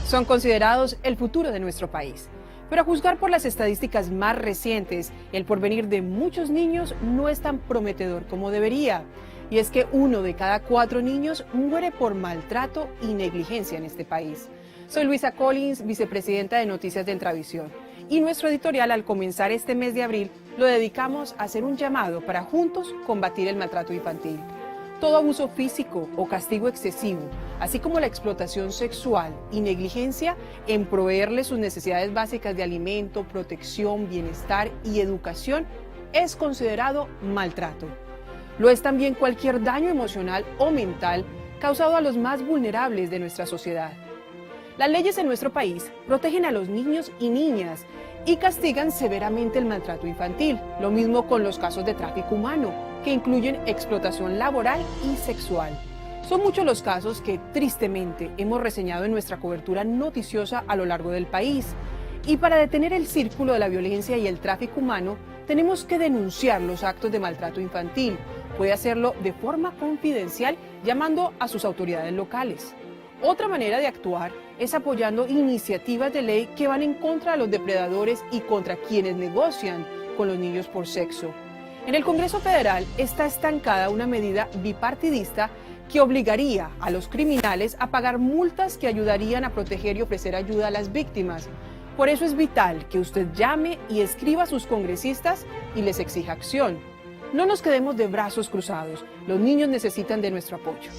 Son considerados el futuro de nuestro país. Pero a juzgar por las estadísticas más recientes, el porvenir de muchos niños no es tan prometedor como debería. Y es que 1 de cada 4 niños muere por maltrato y negligencia en este país. Soy Luisa Collins, vicepresidenta de Noticias de Entravisión. Y nuestro editorial, al comenzar este mes de abril, lo dedicamos a hacer un llamado para juntos combatir el maltrato infantil. Todo abuso físico o castigo excesivo, así como la explotación sexual y negligencia en proveerle sus necesidades básicas de alimento, protección, bienestar y educación, es considerado maltrato. Lo es también cualquier daño emocional o mental causado a los más vulnerables de nuestra sociedad. Las leyes en nuestro país protegen a los niños y niñas y castigan severamente el maltrato infantil, lo mismo con los casos de tráfico humano, que incluyen explotación laboral y sexual. Son muchos los casos que tristemente hemos reseñado en nuestra cobertura noticiosa a lo largo del país. Y para detener el círculo de la violencia y el tráfico humano, tenemos que denunciar los actos de maltrato infantil. Puede hacerlo de forma confidencial llamando a sus autoridades locales. Otra manera de actuar es apoyando iniciativas de ley que van en contra de los depredadores y contra quienes negocian con los niños por sexo. En el Congreso Federal está estancada una medida bipartidista que obligaría a los criminales a pagar multas que ayudarían a proteger y ofrecer ayuda a las víctimas. Por eso es vital que usted llame y escriba a sus congresistas y les exija acción. No nos quedemos de brazos cruzados. Los niños necesitan de nuestro apoyo.